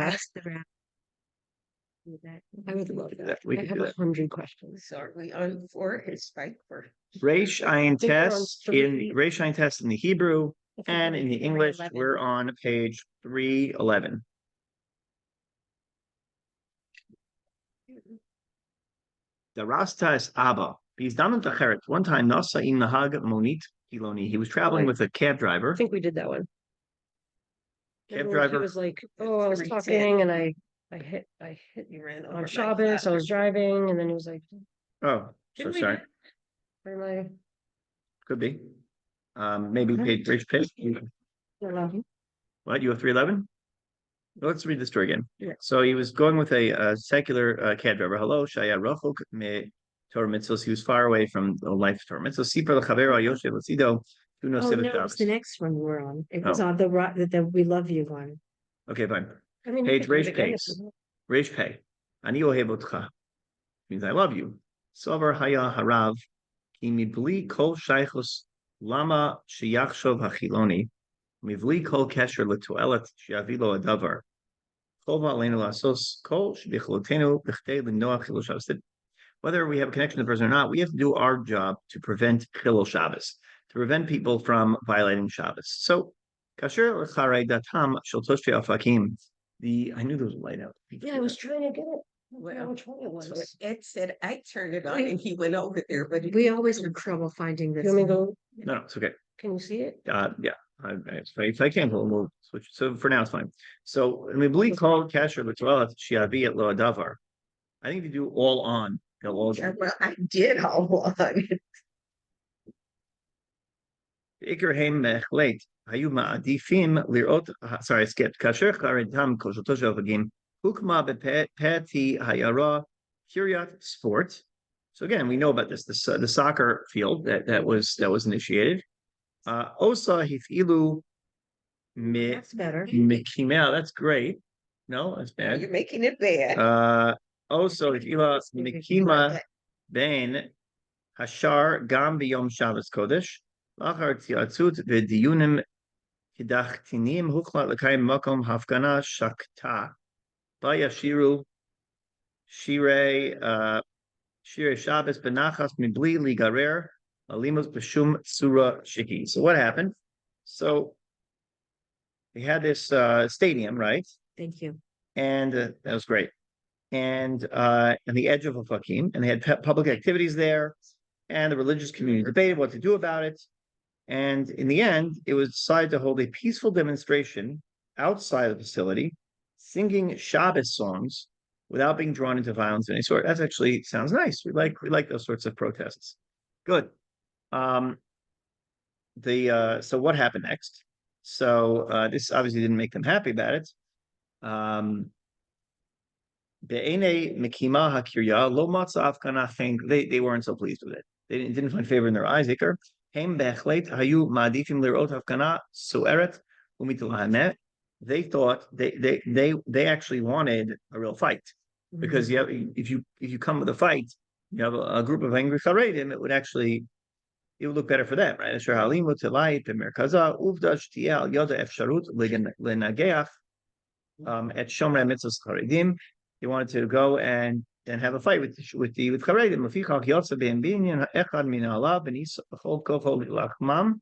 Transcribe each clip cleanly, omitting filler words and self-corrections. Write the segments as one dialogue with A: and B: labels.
A: Ask the rabbi. I would love that.
B: We
A: I
B: could
A: have
B: do that.
A: 100 questions.
C: So are we on 4 is right for
B: Reish Ayin
A: think we're on
B: test in
A: three.
B: Reish Ayin test in the Hebrew
A: I think
B: and
A: we're
B: in the
A: on
B: English.
A: 311.
B: We're on page 311. The Rasta is Abba. He's done the Cheret. One time, Nasa im Nahag Monit Kiloni. He was traveling with a cab driver.
A: I think we did that one.
B: Cab
A: Remember, he
B: driver.
A: was like, "Oh, I was
C: 310.
A: talking, and I hit
C: you ran over
A: on
C: my
A: Shabbos. I was driving, and then he was like,
B: Oh, so
A: Didn't we
B: sorry.
A: do- "Where am I?"
B: Could be. Maybe page Reish page. What? You have 311? Let's read the story again.
A: Yeah.
B: So he was going with a secular cab driver. Hello, Shaya Rachok me Torah mitzvos. He was far away from the life of Torah mitzvos. Sipar lechavero Yosef Lasido.
D: Oh no, it was the next one we're on. It was on the We Love You one.
B: Okay, fine.
A: I mean,
B: Page
A: you could do it
B: Reish
A: again
B: Pei.
A: if you want.
B: Reish Pei. Ani ohevotcha means I love you. Savar haya harav ki mibli kol shaychus lama sheyachshov hachiloni mivli kol kesher letuelet sheavilo adavar. Whether we have a connection to the person or not, we have to do our job to prevent Chilul Shabbos, to prevent people from violating Shabbos. So, kasher datam shel toshvei afakim. I knew there was a light out.
A: Yeah, I was trying to get it.
C: Well,
A: which one it
C: so
A: was.
C: Ed said I turned it on and he went over there, but
D: We always have trouble finding this.
A: You want me to go?
B: No, it's okay.
A: Can you see it?
B: Yeah. If I can't, we'll switch. So for now, it's fine. So, we believe called kasher l'toelet sheavi at lo adavar. I think if you do all on, they'll all
C: yeah, well, I did all on.
B: Ikerheim mechlet hayu ma'adifim lirot. Sorry, I skipped. Kasher charedam kol shel toshav hukma bepeti hayara kiryat sport. So again, we know about this. The soccer field that was initiated. Osa hifilu
D: That's better.
B: mikimel. That's great. No, that's bad.
C: You're making it bad.
B: Also hifila mikima ben hashar gam biyom Shabbos Kodesh. Lachar tiatzut v'diyunim hidachtinim huchlat l'kayim makom hafgana shakta. Bayashiru shirei Shabbos benachas mibli ligarer alimos b'shum tsura shiki. So what happened? So they had this stadium, right?
D: Thank you.
B: And that was great. And on the edge of Ofakim, and they had public activities there, and the religious community debated what to do about it. And in the end, it was decided to hold a peaceful demonstration outside the facility, singing Shabbos songs without being drawn into violence of any sort. That actually sounds nice. We like those sorts of protests. Good. So what happened next? So this obviously didn't make them happy about it. They weren't so pleased with it. They didn't find favor in their eyes. They thought they actually wanted a real fight, because if you come with a fight, you have a group of angry Charedim, it would look better for them, right? At Shomrei Mitzvos Charedim, they wanted to go and have a fight with Charedim. Lefichach yotza be'embinyan echad min ha'alav v'nisachol kochol l'achmam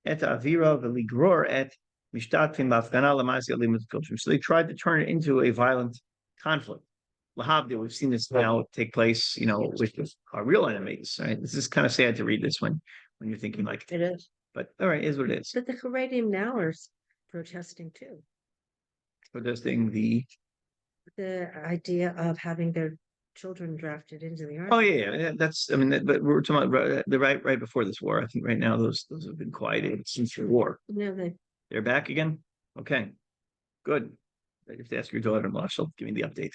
B: et avira v'ligror et mishtatvim b'afgana l'ma'asi alimut kulshim. So they tried to turn it into a violent conflict. Lahavdil, we've seen this now take place, with our real enemies. Right? This is kind of sad to read this when you're thinking like
A: It is.
B: But all right, it is what it is.
D: But the Haredim now are protesting too.
B: Protesting the
D: idea of having their children drafted into the army.
B: Oh yeah, but we're talking about the right before this war. I think right now those have been quieted since the war.
D: No,
B: They're back again. Okay, good. I have to ask your daughter-in-law. She'll give me the update.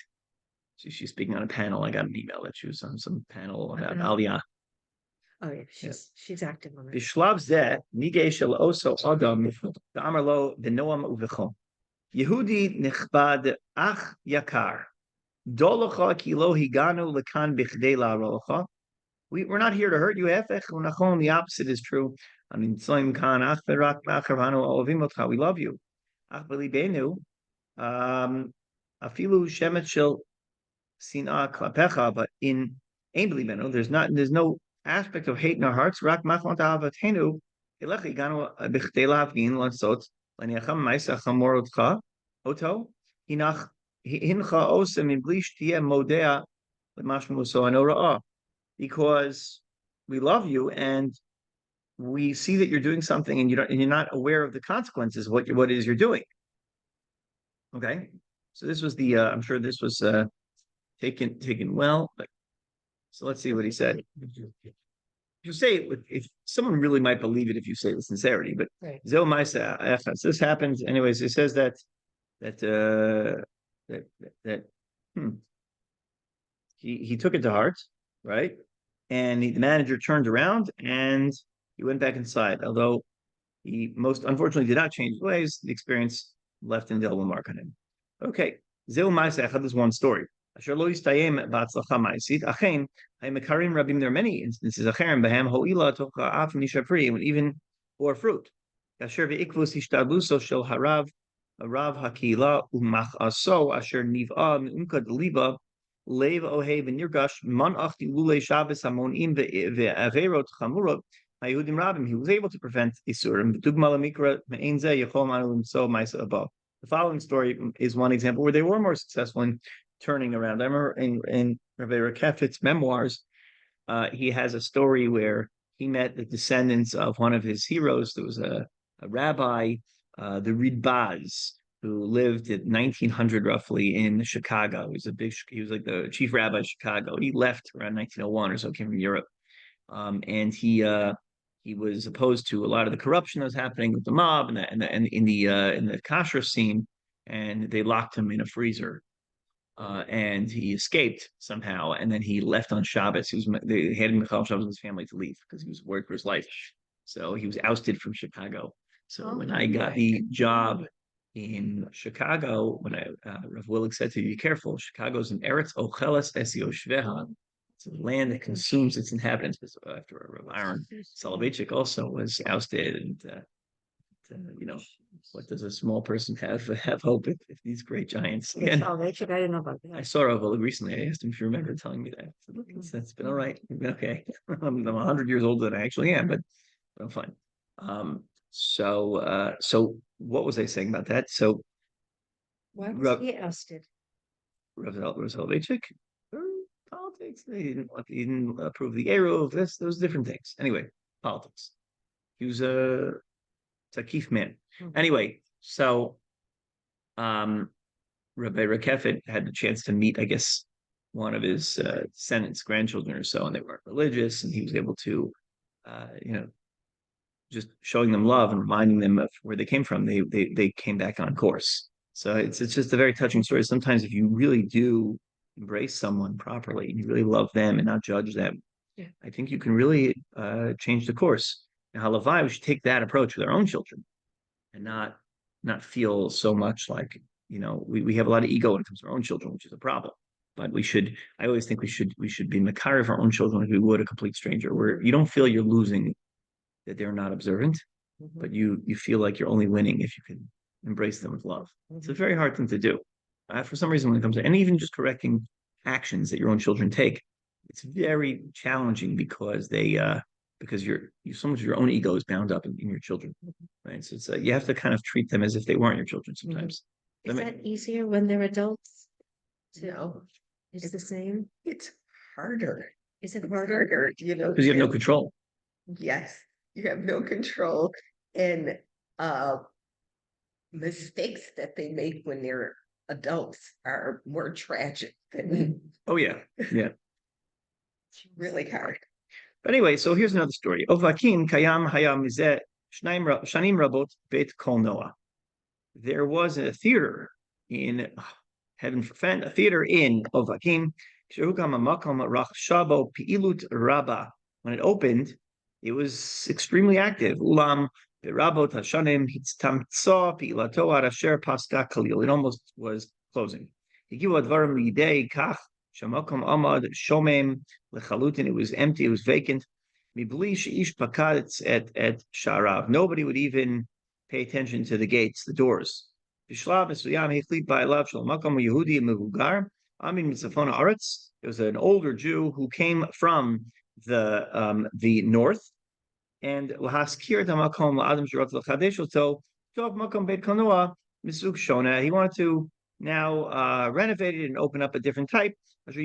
B: She's speaking on a panel. I got an email that she was on some panel about Aliyah.
D: Oh yeah, she's active on it.
B: Bishlav zeh nigei shel oso adam v'amar lo v'noam u'v'chol. Yehudi nichbad ach yakar. Dolocha ki lo higanu lekan bichdei la'arocha. We're not here to hurt you. Hefech u'nachon, the opposite is true. Tzloim kan ach v'rak ma'achavanu olavim otcha. We love you. Ach b'libenu Afilu shemet shel sina klapecha, but in ein b'libenu, there's no aspect of hate in our hearts. Rak machmot ahavatenu elechi ganu b'chtei lahavgin lansot laniacham ma'isa chamorotcha oto hinach hincha osem iblish tia modea l'mashmu so anora'ah, because we love you and we see that you're doing something and you're not aware of the consequences of what it is you're doing. Okay, so this was the I'm sure this was taken well. But, so let's see what he said. You say it if someone really might believe it if you say it with sincerity, but Zeo Maisa, this happens anyways. It says that he took it to heart, right? And the manager turned around and he went back inside. Although he most unfortunately did not change his ways, the experience left an indelible mark on him. Okay, Zeu Ma'aseh. I had this one story. Asher lo yistayem ba'atzlacha ma'asit. Achen, ha'imekarim rabim. There are many instances. Acherim behem ho'ila tocha af nishapri, and even bore fruit. Asher ve'ikvus ishtadluso shel harav hakila u'machaso asher niv'a me'umka deliva lev ohev v'nirgash man achti lulei Shabbos hamonim ve'averot chamurot. He was able to prevent Isurim. The following story is one example where they were more successful in turning around. I remember in Rabbi Rekefet's memoirs, he has a story where he met the descendants of one of his heroes. There was a rabbi, the Ridbaz, who lived at 1900 roughly in Chicago. He was like the chief rabbi of Chicago. He left around 1901 or so, came from Europe. And he was opposed to a lot of the corruption that was happening with the mob and in the kasher scene, and they locked him in a freezer, and he escaped somehow, and then he left on Shabbos. They had him Shabbos with his family to leave because he was worried for his life. So he was ousted from Chicago. So when I got the job in Chicago, when Rav Willig said to me, "Be careful, Chicago's an Eretz Ocheles Esio Shveha." It's a land that consumes its inhabitants. After Aaron Soloveitchik also was ousted, and what does a small person have hope if these great giants? Again,
D: Soloveitchik, I didn't know about that.
B: I saw Rav recently. I asked him if you remember telling me that. I said, "Look, it's been all right. Okay, I'm 100 years older than I actually am, but I'm fine." So what was I saying about that? So
D: why was he ousted?
B: Rav Soloveitchik. Politics. He didn't approve the Eruv. Those different things. Anyway, politics. He was a Takif man. Anyway, so Rabbi Rekefet had the chance to meet, I guess, one of his descendants, grandchildren or so, and they weren't religious, and he was able to, just showing them love and reminding them of where they came from. They came back on course. So it's just a very touching story. Sometimes if you really do embrace someone properly and you really love them and not judge them, I think you can really change the course. Now, halavai, we should take that approach with our own children and not feel so much like we have a lot of ego when it comes to our own children, which is a problem. But I always think we should be makar of our own children as we would a complete stranger, where you don't feel you're losing, that they're not observant, but you feel like you're only winning if you can embrace them with love. It's a very hard thing to do. For some reason, when it comes to, and even just correcting actions that your own children take, it's very challenging because so much of your own ego is bound up in your children, right? So it's you have to kind of treat them as if they weren't your children sometimes.
D: Is that easier when they're adults?
C: No,
D: It's the same.
C: it's harder.
D: Is it
C: Harder,
B: Because you have no control.
C: Yes, you have no control, and mistakes that they make when they're adults are more tragic than
B: Oh yeah.
C: it's really hard.
B: But anyway, so here's another story. Ovakin kayam hayam mizeh shanim rabot beit kol Noah. There was a theater in Heaven Forfend, a theater in Ovakim. When it opened, it was extremely active. Ulam berabot hashanim hitztamtso pilato arasher paska kalil. It almost was closing. Higiu advarim lidei kach shamakom amad shomem lechalutin. It was empty. It was vacant. Mibli sheish pakatz at sharav. Nobody would even pay attention to the gates, the doors. בשלב מסוים החליט בעליו של מקום יהודי מבוגר, Amin Mitzafon Aretz. It was an older Jew who came from the north, and Lahaskir Tamakom Adam Shirot Chadesh Tov Makom Beit Kanoa Misuk Shona. He wanted to now renovate it and open up a different type. And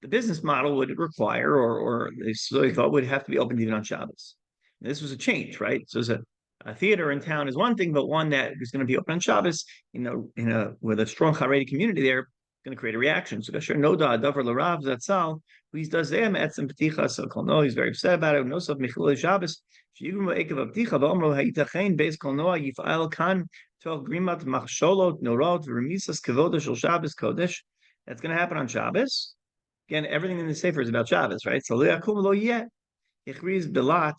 B: the business model would require, or they slowly thought would have to be opened even on Shabbos. And this was a change, right? So it was a theater in town is one thing, but one that is going to be open on Shabbos, with a strong Haredi community there, going to create a reaction. So Kasher Noda Davar Larav Zatzal, who does them etzem peticha. So no, he's very upset about it. No sub Michul Shabbos. Shigum Eikav Peticha V'Omro Hayitachein Beis Kol Noah Yif'al Kan 12 Grimat Machsholot Norot V'Remisas Kevoda Shel Shabbos Kodesh. That's going to happen on Shabbos. Again, everything in the Sefer is about Shabbos, right? So Le'akum Lo Yeh Ichriz Belat.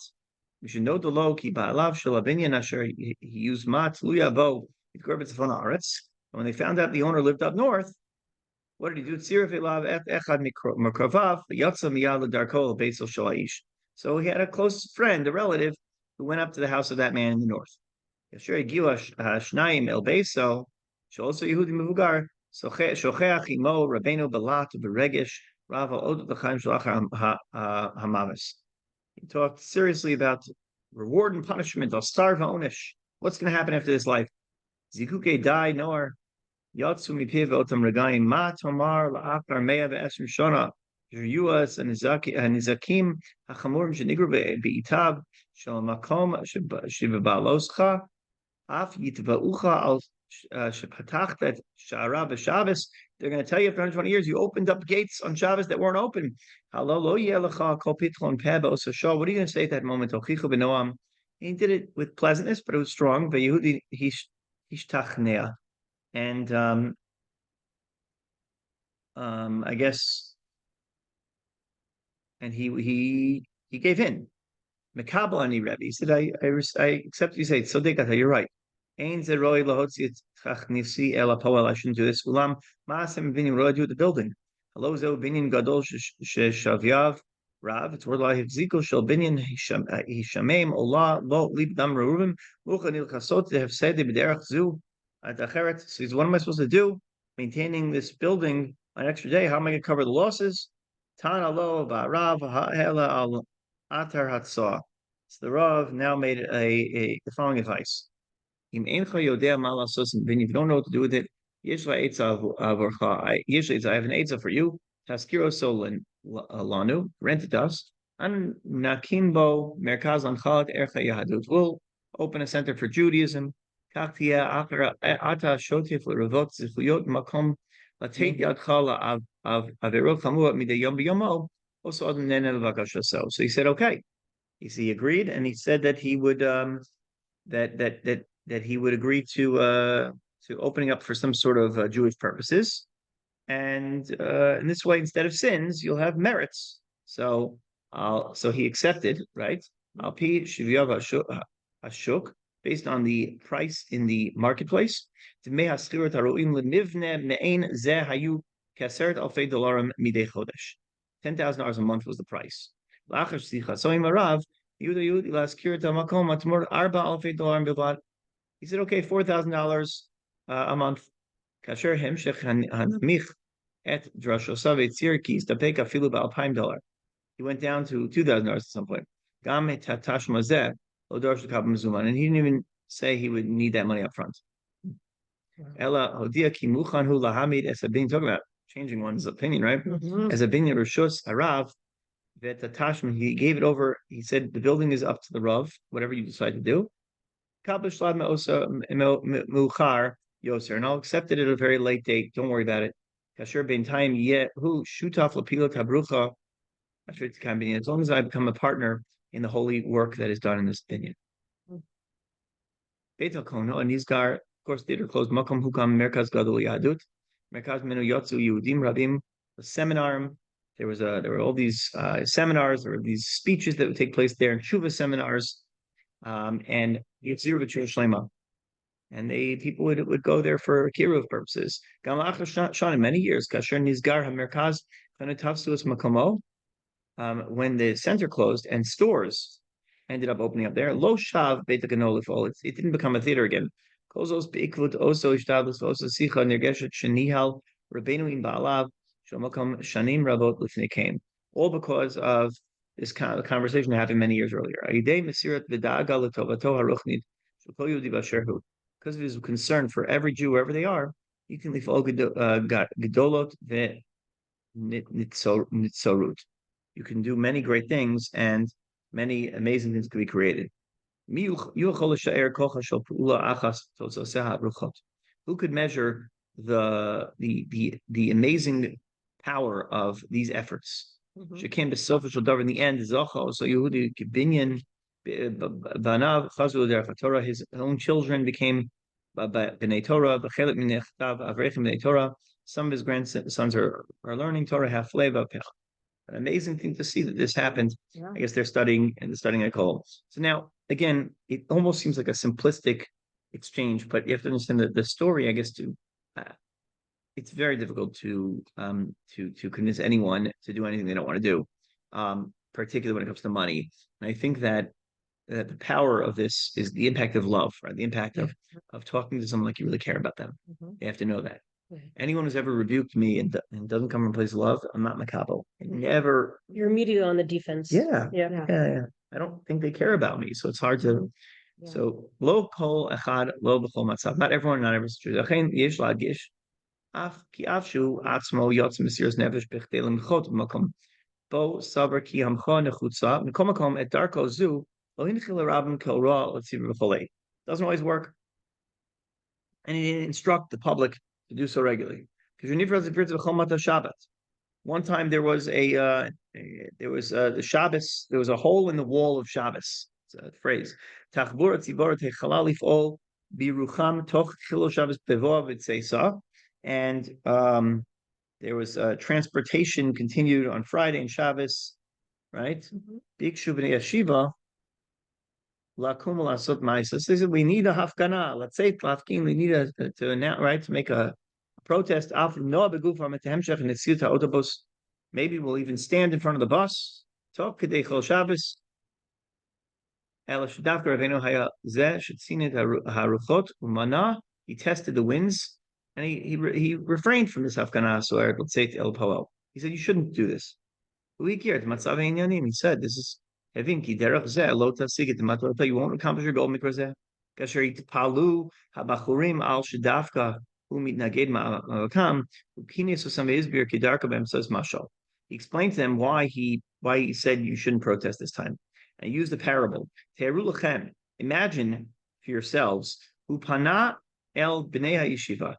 B: We should know the low ki ba'alav shel abinyan asher he used mat luyavo itgorbetz von aretz. When they found out the owner lived up north, what did he do? Tzirif elav echad mikravav yatsa miyad l'darko beisel shalayish. So he had a close friend, a relative, who went up to the house of that man in the north. Yasher giwa shnayim el beisel also Yehudi mevugar shocheach imo rabbeinu belat beregesh rava od l'chaim shalach hamavis. He talked seriously about reward and punishment. I'll starve onish. What's going to happen after this life? Zikuke die nor yatsu mipiv otam regayim ma tomar la'akar meya ve'esrim shona yuas and nizakim hachamurim shenigru be'itab shel makom shebebaloscha af yitva'ucha al shepatachtet sha'ara b'Shabbos. They're going to tell you after 120 years, you opened up gates on Shabbos that weren't open. What are you going to say at that moment? He did it with pleasantness, but it was strong. And I guess, and he gave in. Mekabel ani Rebbe. He said, I accept you say, so you're right. I shouldn't do this. Ulam ma'asem binyan. What do I do with the building? Hello, zo binyan gadol shavyav rav. It's word like zikol shel binyan hishamem olah lo lib dam reuvim uchanil chasot tehefsede b'derech zu adacheret. So he's, what am I supposed to do? Maintaining this building an extra day. How am I going to cover the losses? Tan alo ba'rav ha'ela al atar hatzah. So the Rav now made the following advice. If you don't know what to do with it, I have an eitzah for you. Taskiro solan lanu, rent it us. And nakimbo merkaz anchat ercha yahadut. We'll open a center for Judaism. Kaktia ata shotif l'revot zifuyot makom latet yadcha averot chamua midei yom b'yomo. Also adon nene l'vakashaso. So he said, okay. He agreed, and he said that he would that he would agree to opening up for some sort of Jewish purposes, and in this way, instead of sins, you'll have merits. So he accepted, right? Al pi shivyav hashuk, based on the price in the marketplace. $10,000 a month was the price. He said, okay, $4,000 a month. Kasher hemshech hanamich et drashosav etzirkis tapeka filu $2,000. He went down to $2,000 at some point. Gam tatash mazeh lodarsh lekab mezuman, and he didn't even say he would need that money up front. Ella hodia ki muchan hu lahamid as a bin. Talk about changing one's opinion, right? As a bin rishus harav that tashman, he gave it over. He said the building is up to the Rav, whatever you decide to do. And I'll accept it at a very late date. Don't worry about it. As long as I become a partner in the holy work that is done in this opinion. Beit HaKono and Nizgar, of course, theater closed. Makom Hukam Merkaz Gadol Yahadut, Merkaz Menu Yotzu Yehudim Rabim, a seminar. There were all these seminars. There were these speeches that would take place there, and Shuva seminars. And Yitzir B'Chur Shlema, and people would go there for kiruv purposes. In many years, Kasher Nizgar HaMerkaz Chanetavsuas Makomo, when the center closed and stores ended up opening up there. Lo shav beit ganolifol. It didn't become a theater again. Kozos beikvut oso ishtadlus oso sicha nergeshet shenihal rabbeinu in ba'alav shomakom shanim rabot lifnei came. All because of this kind of conversation happened many years earlier. Because of his concern for every Jew, wherever they are, you can leave all gedolot nitzorut. You can do many great things, and many amazing things can be created. Who could measure the amazing power of these efforts? Shekem b'sofet shel davar, in the end, Zocho, so Yehudi Binyan Banav Chazu derech Torah, his own children became b'nei Torah, b'chelet min nechtav avrechim b'nei Torah. Some of his grandsons are learning Torah. Haflei v'apech. An amazing thing to see that this happened.
D: Yeah.
B: I guess they're studying at Kol. So now, again, it almost seems like a simplistic exchange, but you have to understand that the story, I guess, it's very difficult to convince anyone to do anything they don't want to do, particularly when it comes to money. And I think that the power of this is the impact of love, right? The impact of talking to someone like you really care about them. They have to know that. Anyone who's ever rebuked me and doesn't come from a place of love, I'm not makabel. Never.
A: You're immediately on the defense.
B: Yeah.
A: Yeah.
B: I don't think they care about me, so it's hard to. Yeah. So lo kol echad lo b'chol matzav. Not everyone, not every situation. Achein yesh lagish. Af ki afshu atzmo yotz mesiras nefesh b'chtei lemchot b'makom bo savar ki hamcha nechutza m'kom makom et darko zu lo hinchil rabim kol ra l'tziv b'cholei. Doesn't always work, and he didn't instruct the public to do so regularly. Because one time there was the Shabbos. There was a hole in the wall of Shabbos. It's a phrase. Tachbura tzibora techalal lifol birucham toch chilo Shabbos bevoav v'tzeisa. And there was transportation continued on Friday and Shabbos, right? Bikshu b'nei yeshiva. So they said we need a hafgana. Let's say lafkin. We need to announce, right, to make a protest. Maybe we'll even stand in front of the bus. Talk kedei chol Shabbos. He tested the winds, and he refrained from this hafgana. So let's say to El Poel, he said you shouldn't do this. He said this is. You won't accomplish your goal. He explained to them why he said you shouldn't protest this time, and use the parable. Imagine for yourselves, el b'nei yeshiva.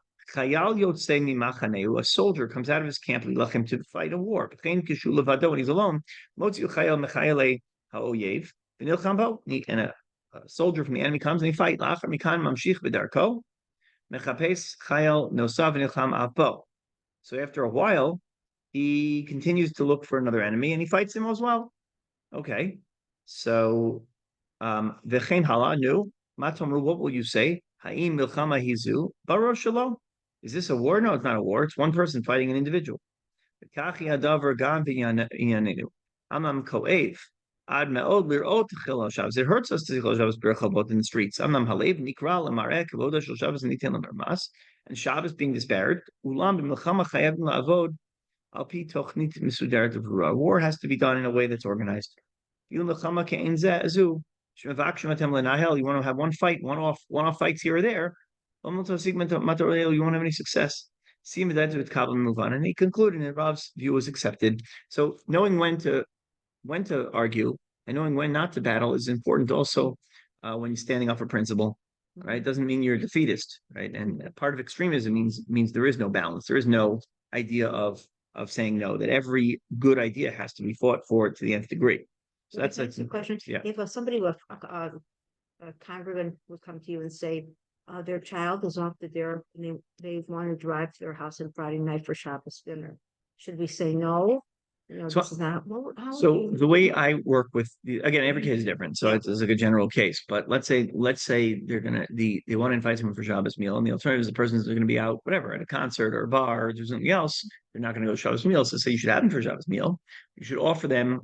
B: A soldier comes out of his camp to fight a war. When he's alone, and a soldier from the enemy comes and he fights. So after a while, he continues to look for another enemy and he fights him as well. Okay, so what will you say? Is this a war? No, it's not a war. It's one person fighting an individual. It hurts us to see Shabbos in the streets. And Shabbos being disparaged. War has to be done in a way that's organized. You want to have one fight, one-off fights here or there. You won't have any success. And he concluded that Rav's view was accepted. So knowing when to argue and knowing when not to battle is important also when you're standing up for principle. Right? It doesn't mean you're a defeatist, right? And part of extremism means there is no balance. There is no idea of saying no, that every good idea has to be fought for to the nth degree. So that's
D: the question.
B: Yeah.
D: If somebody with a congregant would come to you and say their child is off the dare and they want to drive to their house on Friday night for Shabbos dinner, should we say no?
B: So,
D: this is not.
B: The way I work with again, every case is different. So it's like a general case. But let's say they want to invite someone for Shabbos meal, and the alternative is the person's going to be out, whatever, at a concert or a bar or do something else. They're not going to go to Shabbos meal. So say you should have them for Shabbos meal. You should offer them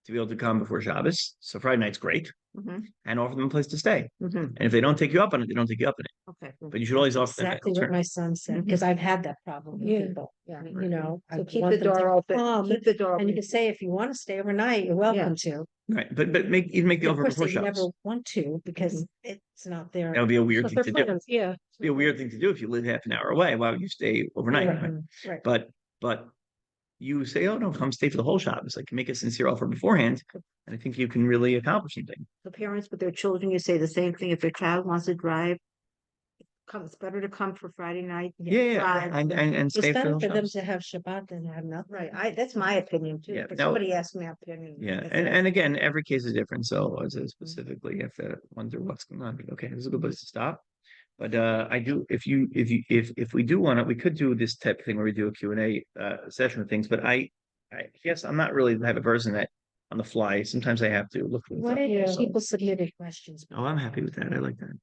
B: to be able to come before Shabbos. So Friday night's great,
D: Mhm,
B: and offer them a place to stay.
D: mhm.
B: And if they don't take you up on it, they don't take you up on it.
D: Okay.
B: But you should always offer them that
A: Exactly what
B: alternative.
A: my son said, because I've had that problem with
E: Yeah.
A: people,
D: Yeah.
A: you know. I
D: So keep
A: want
D: the
A: them to
D: door open,
A: come,
D: keep the door
A: And you
D: open.
A: can say, if you want to stay overnight, you're welcome to.
B: Right, but make the
A: Of
B: offer
A: course,
B: before
A: they never
B: Shabbos.
A: want to, because it's not their.
B: That would be a weird
A: not
B: thing
A: their
B: to do.
A: plans, Yeah.
B: It'd be a weird thing to do if you live half an hour away. Why would you stay overnight? Right?
A: Right.
B: But you say, oh no, come stay for the whole Shabbos. Like make a sincere offer beforehand, and I think you can really accomplish something.
D: The parents with their children, you say the same thing. If their child wants to drive, it's better to come for Friday night.
B: Yeah,
D: Drive.
B: and
A: It's
B: stay for the
A: better
B: whole
A: for them
B: Shabbos.
A: to have Shabbat than have nothing.
D: Right, that's my opinion too.
B: Yeah,
D: But
B: now-
D: somebody asked my opinion.
B: Yeah,
D: That's
B: and
D: it.
B: again, every case is different. So as I specifically have to wonder what's going on. But okay, this is a good place to stop. But I do if we do want it, we could do this type of thing where we do a Q&A session with things. But I guess I'm not really the type of person that on the fly. Sometimes I have to look things
A: What
B: up.
A: if
B: So-
A: people submitted questions?
B: Oh, I'm happy with that. I like that.